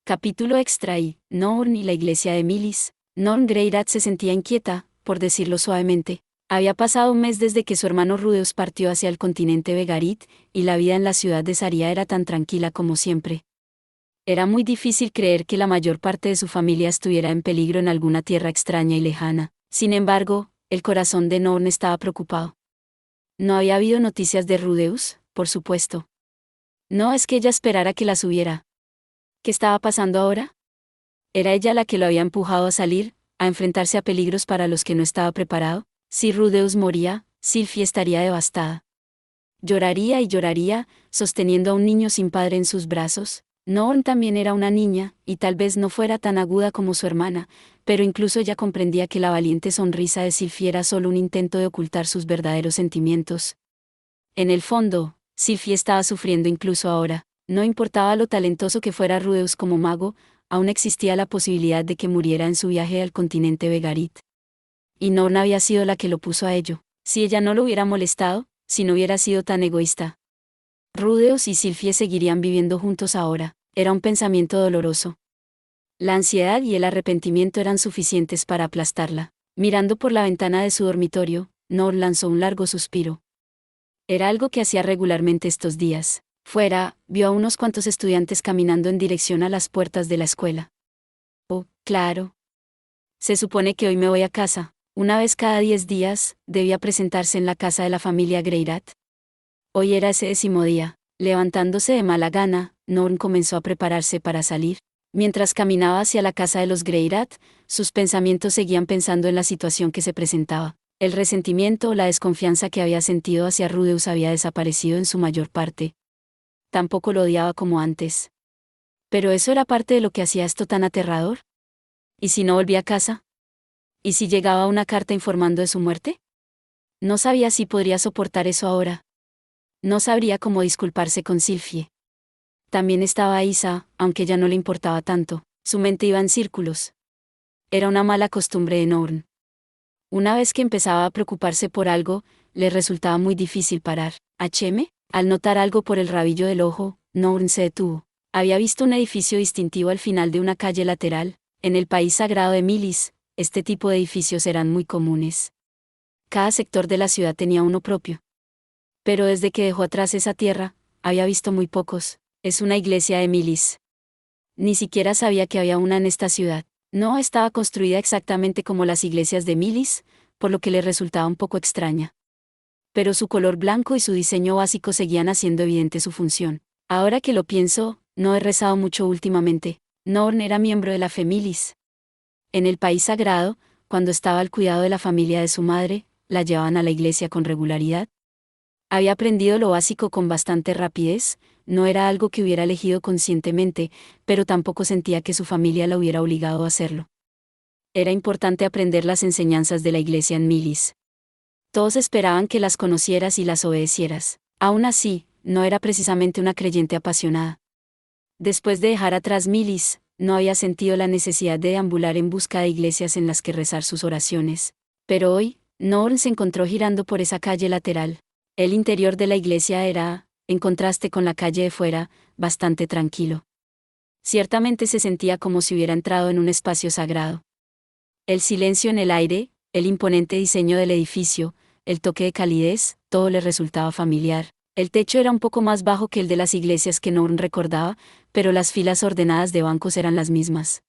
Capítulo extra y Norn y la iglesia de Milis. Norn Greyrat se sentía inquieta, por decirlo suavemente. Había pasado un mes desde que su hermano Rudeus partió hacia el continente Vegarit, y la vida en la ciudad de Saria era tan tranquila como siempre. Era muy difícil creer que la mayor parte de su familia estuviera en peligro en alguna tierra extraña y lejana. Sin embargo, el corazón de Norn estaba preocupado. No había habido noticias de Rudeus, por supuesto. No es que ella esperara que las hubiera. ¿Qué estaba pasando ahora? ¿Era ella la que lo había empujado a salir, a enfrentarse a peligros para los que no estaba preparado? Si Rudeus moría, Sylvie estaría devastada. Lloraría y lloraría, sosteniendo a un niño sin padre en sus brazos. Norn también era una niña, y tal vez no fuera tan aguda como su hermana, pero incluso ella comprendía que la valiente sonrisa de Sylvie era solo un intento de ocultar sus verdaderos sentimientos. En el fondo, Sylvie estaba sufriendo incluso ahora. No importaba lo talentoso que fuera Rudeus como mago, aún existía la posibilidad de que muriera en su viaje al continente Vegarit. Y Norn había sido la que lo puso a ello. Si ella no lo hubiera molestado, si no hubiera sido tan egoísta. Rudeus y Sylvie seguirían viviendo juntos ahora. Era un pensamiento doloroso. La ansiedad y el arrepentimiento eran suficientes para aplastarla. Mirando por la ventana de su dormitorio, Norn lanzó un largo suspiro. Era algo que hacía regularmente estos días. Fuera, vio a unos cuantos estudiantes caminando en dirección a las puertas de la escuela. Oh, claro. Se supone que hoy me voy a casa. Una vez cada 10 días, debía presentarse en la casa de la familia Greyrat. Hoy era ese 10º día. Levantándose de mala gana, Norn comenzó a prepararse para salir. Mientras caminaba hacia la casa de los Greyrat, sus pensamientos seguían pensando en la situación que se presentaba. El resentimiento o la desconfianza que había sentido hacia Rudeus había desaparecido en su mayor parte. Tampoco lo odiaba como antes. Pero eso era parte de lo que hacía esto tan aterrador. ¿Y si no volvía a casa? ¿Y si llegaba una carta informando de su muerte? No sabía si podría soportar eso ahora. No sabría cómo disculparse con Sylvie. También estaba Isa, aunque ya no le importaba tanto. Su mente iba en círculos. Era una mala costumbre de Norn. Una vez que empezaba a preocuparse por algo, le resultaba muy difícil parar. Al notar algo por el rabillo del ojo, Norn se detuvo. Había visto un edificio distintivo al final de una calle lateral. En el país sagrado de Milis, este tipo de edificios eran muy comunes. Cada sector de la ciudad tenía uno propio. Pero desde que dejó atrás esa tierra, había visto muy pocos. Es una iglesia de Milis. Ni siquiera sabía que había una en esta ciudad. No estaba construida exactamente como las iglesias de Milis, por lo que le resultaba un poco extraña. Pero su color blanco y su diseño básico seguían haciendo evidente su función. Ahora que lo pienso, no he rezado mucho últimamente. Norn era miembro de la fe Milis. En el país sagrado, cuando estaba al cuidado de la familia de su madre, la llevaban a la iglesia con regularidad. Había aprendido lo básico con bastante rapidez, no era algo que hubiera elegido conscientemente, pero tampoco sentía que su familia la hubiera obligado a hacerlo. Era importante aprender las enseñanzas de la iglesia en Milis. Todos esperaban que las conocieras y las obedecieras. Aún así, no era precisamente una creyente apasionada. Después de dejar atrás Milis, no había sentido la necesidad de deambular en busca de iglesias en las que rezar sus oraciones. Pero hoy, Norn se encontró girando por esa calle lateral. El interior de la iglesia era, en contraste con la calle de fuera, bastante tranquilo. Ciertamente se sentía como si hubiera entrado en un espacio sagrado. El silencio en el aire, el imponente diseño del edificio, el toque de calidez, todo le resultaba familiar. El techo era un poco más bajo que el de las iglesias que Norn recordaba, pero las filas ordenadas de bancos eran las mismas.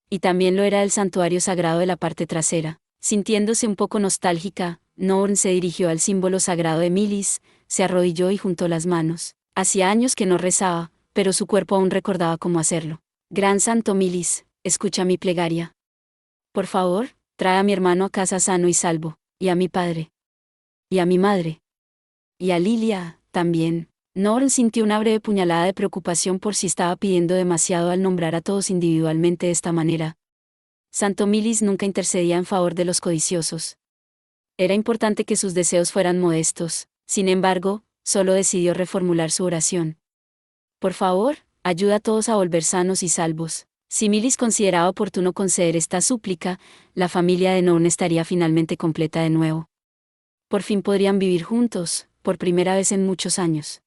Y también lo era el santuario sagrado de la parte trasera. Sintiéndose un poco nostálgica, Norn se dirigió al símbolo sagrado de Milis, se arrodilló y juntó las manos. Hacía años que no rezaba, pero su cuerpo aún recordaba cómo hacerlo. Gran Santo Milis, escucha mi plegaria. Por favor, trae a mi hermano a casa sano y salvo, y a mi padre. Y a mi madre. Y a Lilia, también. Norn sintió una breve puñalada de preocupación por si estaba pidiendo demasiado al nombrar a todos individualmente de esta manera. Santo Milis nunca intercedía en favor de los codiciosos. Era importante que sus deseos fueran modestos, sin embargo, solo decidió reformular su oración. Por favor, ayuda a todos a volver sanos y salvos. Si Milis consideraba oportuno conceder esta súplica, la familia de Norn estaría finalmente completa de nuevo. Por fin podrían vivir juntos, por primera vez en muchos años.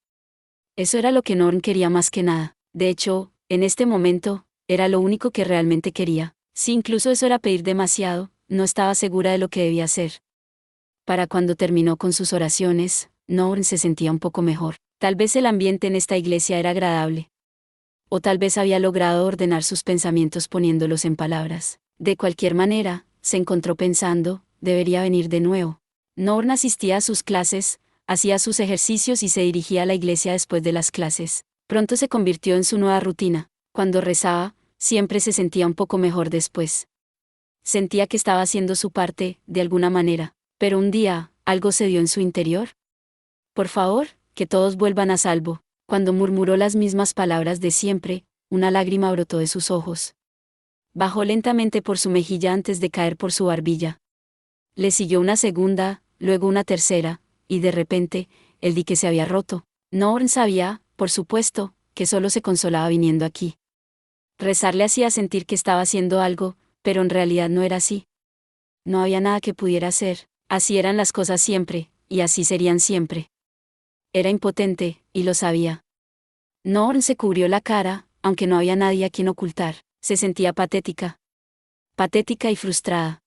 Eso era lo que Norn quería más que nada. De hecho, en este momento, Era lo único que realmente quería. Si incluso eso era pedir demasiado, no estaba segura de lo que debía hacer. Para cuando terminó con sus oraciones, Norn se sentía un poco mejor. Tal vez el ambiente en esta iglesia era agradable. O tal vez había logrado ordenar sus pensamientos poniéndolos en palabras. De cualquier manera, se encontró pensando, debería venir de nuevo. Norn asistía a sus clases, hacía sus ejercicios y se dirigía a la iglesia después de las clases. Pronto se convirtió en su nueva rutina. Cuando rezaba, siempre se sentía un poco mejor después. Sentía que estaba haciendo su parte, de alguna manera. Pero un día, algo se dio en su interior. Por favor, que todos vuelvan a salvo. Cuando murmuró las mismas palabras de siempre, una lágrima brotó de sus ojos. Bajó lentamente por su mejilla antes de caer por su barbilla. Le siguió una segunda, luego una tercera, y de repente, el dique se había roto. Norn sabía, por supuesto, que solo se consolaba viniendo aquí. Rezar le hacía sentir que estaba haciendo algo, pero en realidad no era así. No había nada que pudiera hacer, así eran las cosas siempre, y así serían siempre. Era impotente, y lo sabía. Norn se cubrió la cara, aunque no había nadie a quien ocultar. Se sentía patética. Patética y frustrada.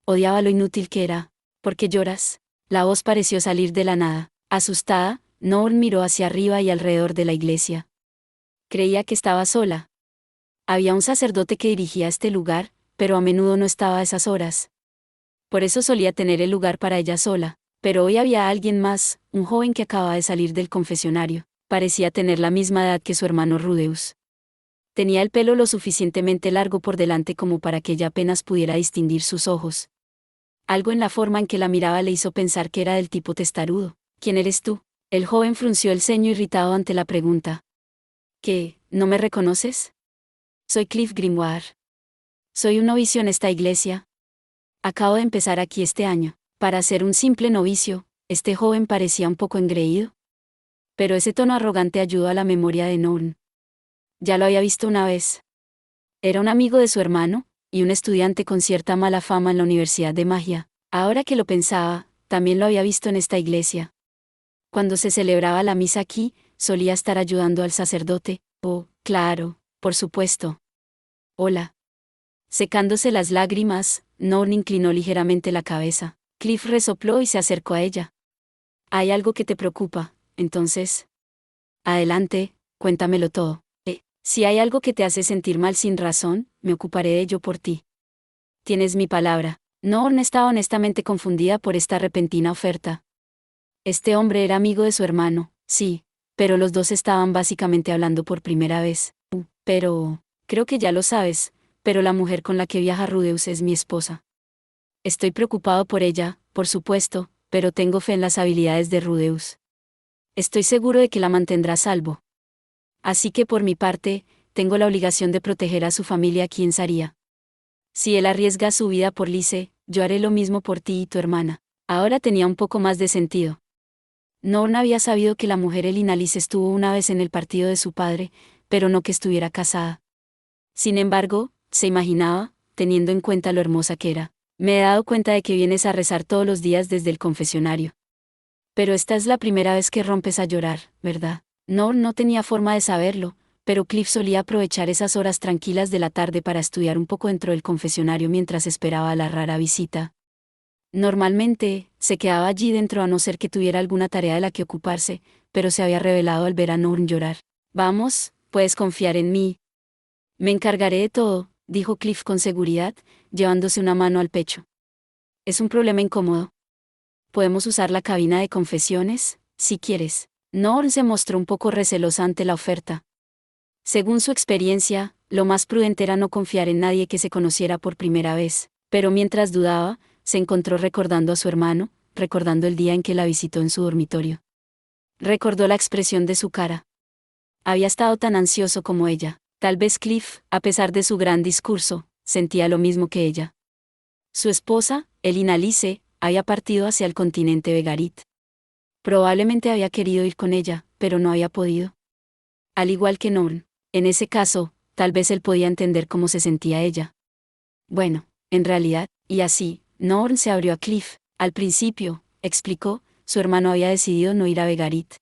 Odiaba lo inútil que era. ¿Por qué lloras? La voz pareció salir de la nada. Asustada, Norn miró hacia arriba y alrededor de la iglesia. Creía que estaba sola. Había un sacerdote que dirigía este lugar, pero a menudo no estaba a esas horas. Por eso solía tener el lugar para ella sola. Pero hoy había alguien más, un joven que acababa de salir del confesionario. Parecía tener la misma edad que su hermano Rudeus. Tenía el pelo lo suficientemente largo por delante como para que ella apenas pudiera distinguir sus ojos. Algo en la forma en que la miraba le hizo pensar que era del tipo testarudo. ¿Quién eres tú? El joven frunció el ceño irritado ante la pregunta. ¿Qué, no me reconoces? Soy Cliff Grimoire. Soy un novicio en esta iglesia. Acabo de empezar aquí este año. Para ser un simple novicio, este joven parecía un poco engreído. Pero ese tono arrogante ayudó a la memoria de Norn. Ya lo había visto una vez. Era un amigo de su hermano, y un estudiante con cierta mala fama en la Universidad de Magia. Ahora que lo pensaba, también lo había visto en esta iglesia. Cuando se celebraba la misa aquí, solía estar ayudando al sacerdote. Oh, claro, por supuesto. Hola. Secándose las lágrimas, Norn inclinó ligeramente la cabeza. Cliff resopló y se acercó a ella. ¿Hay algo que te preocupa, entonces? Adelante, cuéntamelo todo. Si hay algo que te hace sentir mal sin razón, me ocuparé de ello por ti. Tienes mi palabra. Norn estaba honestamente confundida por esta repentina oferta. Este hombre era amigo de su hermano, sí, pero los dos estaban básicamente hablando por primera vez. Pero, creo que ya lo sabes, pero la mujer con la que viaja Rudeus es mi esposa. Estoy preocupado por ella, por supuesto, pero tengo fe en las habilidades de Rudeus. Estoy seguro de que la mantendrá a salvo. Así que por mi parte, tengo la obligación de proteger a su familia aquí en Saria. Si él arriesga su vida por Lise, yo haré lo mismo por ti y tu hermana. Ahora tenía un poco más de sentido. Norn había sabido que la mujer Elina Lise estuvo una vez en el partido de su padre, pero no que estuviera casada. Sin embargo, se imaginaba, teniendo en cuenta lo hermosa que era. Me he dado cuenta de que vienes a rezar todos los días desde el confesionario. Pero esta es la primera vez que rompes a llorar, ¿verdad? Norn no tenía forma de saberlo, pero Cliff solía aprovechar esas horas tranquilas de la tarde para estudiar un poco dentro del confesionario mientras esperaba a la rara visita. Normalmente, se quedaba allí dentro a no ser que tuviera alguna tarea de la que ocuparse, pero se había revelado al ver a Norn llorar. Vamos, puedes confiar en mí. Me encargaré de todo, dijo Cliff con seguridad, llevándose una mano al pecho. Es un problema incómodo. ¿Podemos usar la cabina de confesiones, si quieres? Norn se mostró un poco recelosa ante la oferta. Según su experiencia, lo más prudente era no confiar en nadie que se conociera por primera vez, pero mientras dudaba, se encontró recordando a su hermano, recordando el día en que la visitó en su dormitorio. Recordó la expresión de su cara. Había estado tan ansioso como ella. Tal vez Cliff, a pesar de su gran discurso, sentía lo mismo que ella. Su esposa, Elina Lise, había partido hacia el continente Vegarit. Probablemente había querido ir con ella, pero no había podido. Al igual que Norn, en ese caso, tal vez él podía entender cómo se sentía ella. Bueno, en realidad, y así, Norn se abrió a Cliff. Al principio, explicó, su hermano había decidido no ir a Vegarit.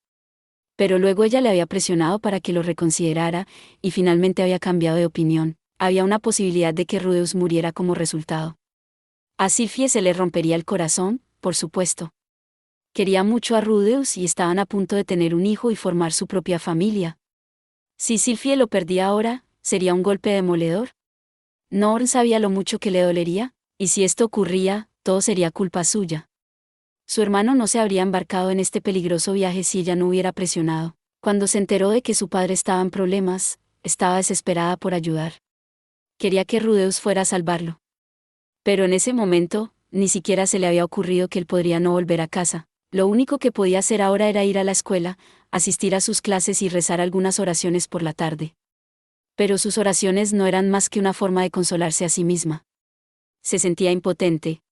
Pero luego ella le había presionado para que lo reconsiderara, y finalmente había cambiado de opinión. Había una posibilidad de que Rudeus muriera como resultado. A Sylphie se le rompería el corazón, por supuesto. Quería mucho a Rudeus y estaban a punto de tener un hijo y formar su propia familia. Si Sylphie lo perdía ahora, sería un golpe demoledor. Norn sabía lo mucho que le dolería, y si esto ocurría, todo sería culpa suya. Su hermano no se habría embarcado en este peligroso viaje si ella no hubiera presionado. Cuando se enteró de que su padre estaba en problemas, estaba desesperada por ayudar. Quería que Rudeus fuera a salvarlo. Pero en ese momento, ni siquiera se le había ocurrido que él podría no volver a casa. Lo único que podía hacer ahora era ir a la escuela, asistir a sus clases y rezar algunas oraciones por la tarde. Pero sus oraciones no eran más que una forma de consolarse a sí misma. Se sentía impotente.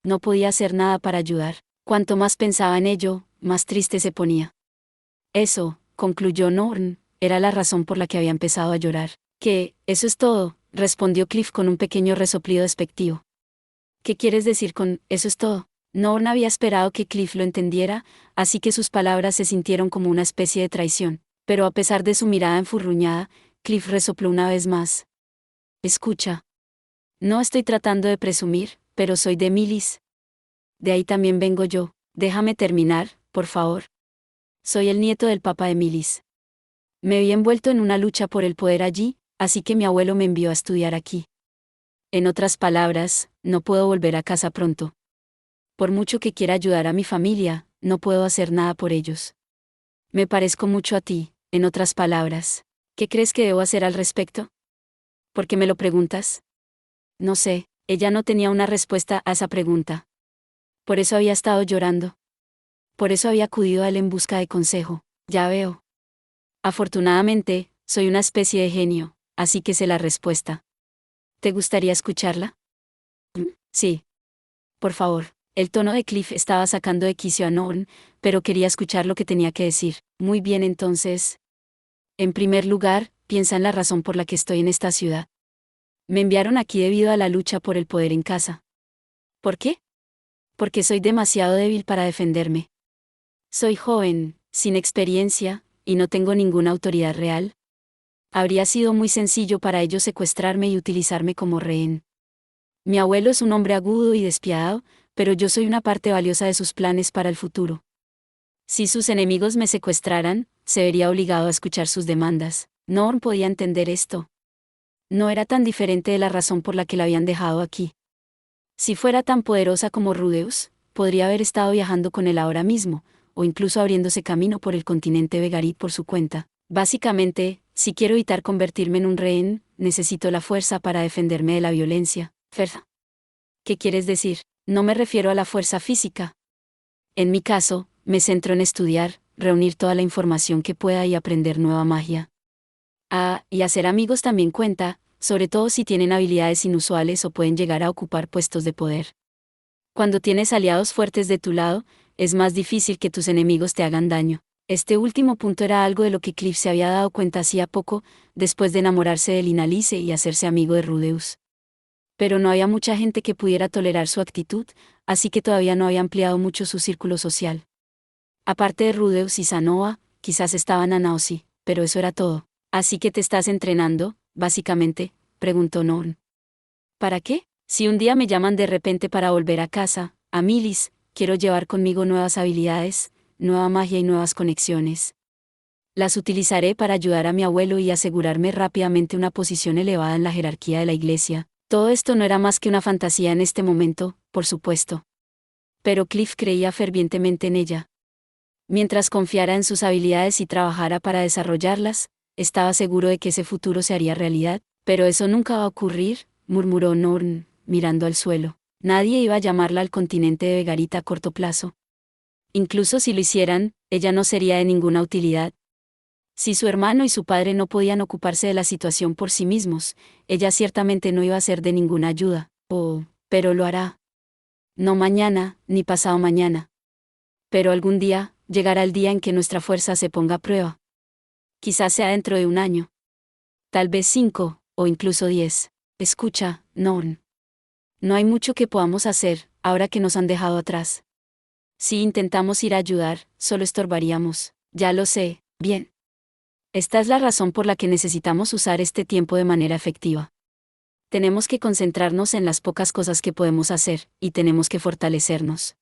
No podía hacer nada para ayudar. Cuanto más pensaba en ello, más triste se ponía. Eso, concluyó Norn, era la razón por la que había empezado a llorar. Eso es todo, respondió Cliff con un pequeño resoplido despectivo. ¿Qué quieres decir con eso es todo? Norn había esperado que Cliff lo entendiera, así que sus palabras se sintieron como una especie de traición, pero a pesar de su mirada enfurruñada, Cliff resopló una vez más. Escucha. No estoy tratando de presumir, pero soy de Millis. De ahí también vengo yo. Déjame terminar, por favor. Soy el nieto del papa de Millis. Me vi envuelto en una lucha por el poder allí, así que mi abuelo me envió a estudiar aquí. En otras palabras, no puedo volver a casa pronto. Por mucho que quiera ayudar a mi familia, no puedo hacer nada por ellos. Me parezco mucho a ti, en otras palabras. ¿Qué crees que debo hacer al respecto? ¿Por qué me lo preguntas? No sé, ella no tenía una respuesta a esa pregunta. Por eso había estado llorando. Por eso había acudido a él en busca de consejo. Ya veo. Afortunadamente, soy una especie de genio, así que sé la respuesta. ¿Te gustaría escucharla? Sí. Por favor. El tono de Cliff estaba sacando de quicio a Norn, pero quería escuchar lo que tenía que decir. Muy bien, entonces. En primer lugar, piensa en la razón por la que estoy en esta ciudad. Me enviaron aquí debido a la lucha por el poder en casa. ¿Por qué? Porque soy demasiado débil para defenderme. Soy joven, sin experiencia, y no tengo ninguna autoridad real. Habría sido muy sencillo para ellos secuestrarme y utilizarme como rehén. Mi abuelo es un hombre agudo y despiadado, pero yo soy una parte valiosa de sus planes para el futuro. Si sus enemigos me secuestraran, se vería obligado a escuchar sus demandas. Norm podía entender esto. No era tan diferente de la razón por la que la habían dejado aquí. Si fuera tan poderosa como Rudeus, podría haber estado viajando con él ahora mismo, o incluso abriéndose camino por el continente Vegarit por su cuenta. Básicamente, si quiero evitar convertirme en un rehén, necesito la fuerza para defenderme de la violencia. Fuerza. ¿Qué quieres decir? No me refiero a la fuerza física. En mi caso, me centro en estudiar, reunir toda la información que pueda y aprender nueva magia. Y hacer amigos también cuenta, sobre todo si tienen habilidades inusuales o pueden llegar a ocupar puestos de poder. Cuando tienes aliados fuertes de tu lado, es más difícil que tus enemigos te hagan daño. Este último punto era algo de lo que Cliff se había dado cuenta hacía poco, después de enamorarse de Linalice y hacerse amigo de Rudeus. Pero no había mucha gente que pudiera tolerar su actitud, así que todavía no había ampliado mucho su círculo social. Aparte de Rudeus y Sanoa, quizás estaban Anaosi, pero eso era todo. ¿Así que te estás entrenando, básicamente?, preguntó Norn. ¿Para qué? Si un día me llaman de repente para volver a casa, a Millis, quiero llevar conmigo nuevas habilidades, nueva magia y nuevas conexiones. Las utilizaré para ayudar a mi abuelo y asegurarme rápidamente una posición elevada en la jerarquía de la iglesia. Todo esto no era más que una fantasía en este momento, por supuesto. Pero Cliff creía fervientemente en ella. Mientras confiara en sus habilidades y trabajara para desarrollarlas, estaba seguro de que ese futuro se haría realidad, pero eso nunca va a ocurrir, murmuró Norn, mirando al suelo. Nadie iba a llamarla al continente de Vegarit a corto plazo. Incluso si lo hicieran, ella no sería de ninguna utilidad. Si su hermano y su padre no podían ocuparse de la situación por sí mismos, ella ciertamente no iba a ser de ninguna ayuda. Pero lo hará. No mañana, ni pasado mañana. Pero algún día, llegará el día en que nuestra fuerza se ponga a prueba. Quizás sea dentro de un año. Tal vez 5, o incluso 10. Escucha, Norn. No hay mucho que podamos hacer, ahora que nos han dejado atrás. Si intentamos ir a ayudar, solo estorbaríamos. Ya lo sé, bien. Esta es la razón por la que necesitamos usar este tiempo de manera efectiva. Tenemos que concentrarnos en las pocas cosas que podemos hacer, y tenemos que fortalecernos.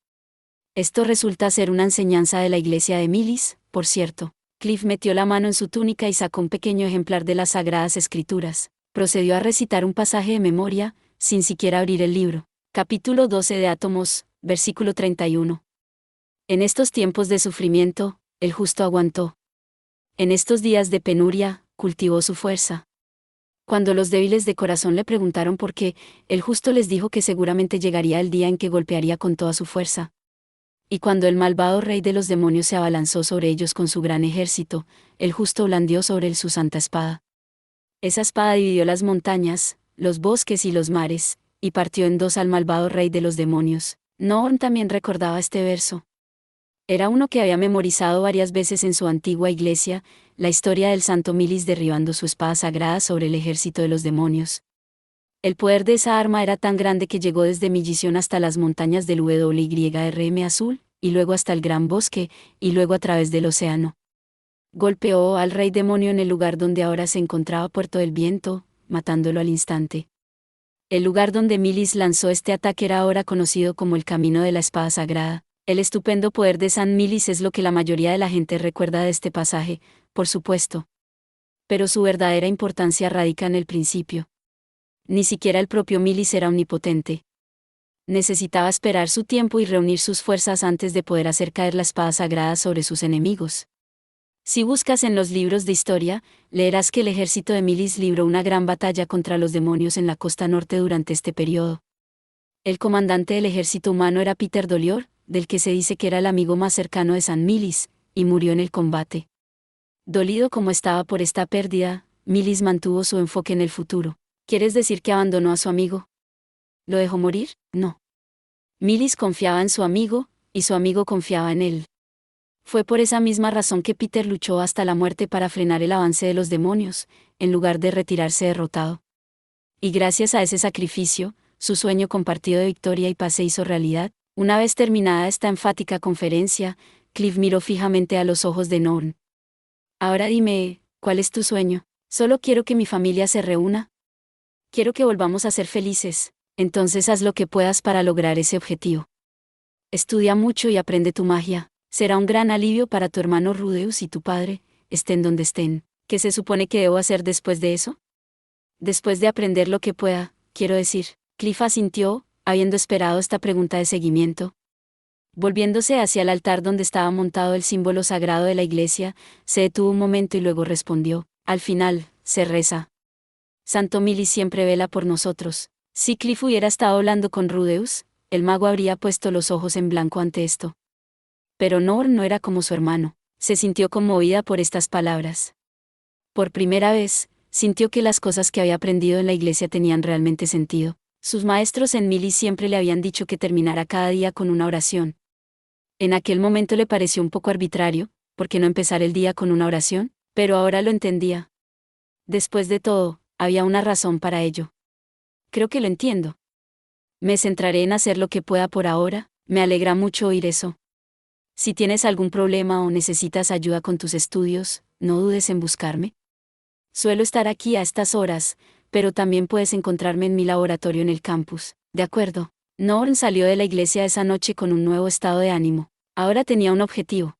Esto resulta ser una enseñanza de la iglesia de Millis, por cierto. Cliff metió la mano en su túnica y sacó un pequeño ejemplar de las Sagradas Escrituras. Procedió a recitar un pasaje de memoria, sin siquiera abrir el libro. Capítulo 12 de Átomos, versículo 31. En estos tiempos de sufrimiento, el justo aguantó. En estos días de penuria, cultivó su fuerza. Cuando los débiles de corazón le preguntaron por qué, el justo les dijo que seguramente llegaría el día en que golpearía con toda su fuerza. Y cuando el malvado rey de los demonios se abalanzó sobre ellos con su gran ejército, el justo blandió sobre él su santa espada. Esa espada dividió las montañas, los bosques y los mares, y partió en dos al malvado rey de los demonios. Norn también recordaba este verso. Era uno que había memorizado varias veces en su antigua iglesia, la historia del santo Milis derribando su espada sagrada sobre el ejército de los demonios. El poder de esa arma era tan grande que llegó desde Millision hasta las montañas del WYRM azul, y luego hasta el gran bosque, y luego a través del océano. Golpeó al rey demonio en el lugar donde ahora se encontraba Puerto del Viento, matándolo al instante. El lugar donde Milis lanzó este ataque era ahora conocido como el Camino de la Espada Sagrada. El estupendo poder de San Milis es lo que la mayoría de la gente recuerda de este pasaje, por supuesto. Pero su verdadera importancia radica en el principio. Ni siquiera el propio Milis era omnipotente. Necesitaba esperar su tiempo y reunir sus fuerzas antes de poder hacer caer la espada sagrada sobre sus enemigos. Si buscas en los libros de historia, leerás que el ejército de Milis libró una gran batalla contra los demonios en la costa norte durante este periodo. El comandante del ejército humano era Peter Dolior, del que se dice que era el amigo más cercano de San Milis, y murió en el combate. Dolido como estaba por esta pérdida, Milis mantuvo su enfoque en el futuro. ¿Quieres decir que abandonó a su amigo? ¿Lo dejó morir? No. Milis confiaba en su amigo, y su amigo confiaba en él. Fue por esa misma razón que Peter luchó hasta la muerte para frenar el avance de los demonios, en lugar de retirarse derrotado. Y gracias a ese sacrificio, su sueño compartido de victoria y paz se hizo realidad. Una vez terminada esta enfática conferencia, Cliff miró fijamente a los ojos de Norn. Ahora dime, ¿cuál es tu sueño? Solo quiero que mi familia se reúna. Quiero que volvamos a ser felices, entonces haz lo que puedas para lograr ese objetivo. Estudia mucho y aprende tu magia. Será un gran alivio para tu hermano Rudeus y tu padre, estén donde estén. ¿Qué se supone que debo hacer después de eso? Después de aprender lo que pueda, quiero decir. Cliff asintió, habiendo esperado esta pregunta de seguimiento. Volviéndose hacia el altar donde estaba montado el símbolo sagrado de la iglesia, se detuvo un momento y luego respondió, al final, se reza. Santo Milis siempre vela por nosotros. Si Cliff hubiera estado hablando con Rudeus, el mago habría puesto los ojos en blanco ante esto. Pero Norn no era como su hermano. Se sintió conmovida por estas palabras. Por primera vez, sintió que las cosas que había aprendido en la iglesia tenían realmente sentido. Sus maestros en Milis siempre le habían dicho que terminara cada día con una oración. En aquel momento le pareció un poco arbitrario, ¿por qué no empezar el día con una oración? Pero ahora lo entendía. Después de todo, había una razón para ello. Creo que lo entiendo. Me centraré en hacer lo que pueda por ahora, me alegra mucho oír eso. Si tienes algún problema o necesitas ayuda con tus estudios, no dudes en buscarme. Suelo estar aquí a estas horas, pero también puedes encontrarme en mi laboratorio en el campus. De acuerdo. Norn salió de la iglesia esa noche con un nuevo estado de ánimo. Ahora tenía un objetivo.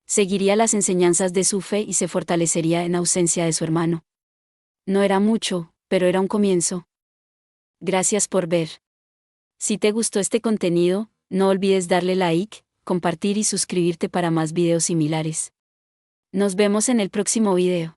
Seguiría las enseñanzas de su fe y se fortalecería en ausencia de su hermano. No era mucho, pero era un comienzo. Gracias por ver. Si te gustó este contenido, no olvides darle like, compartir y suscribirte para más videos similares. Nos vemos en el próximo video.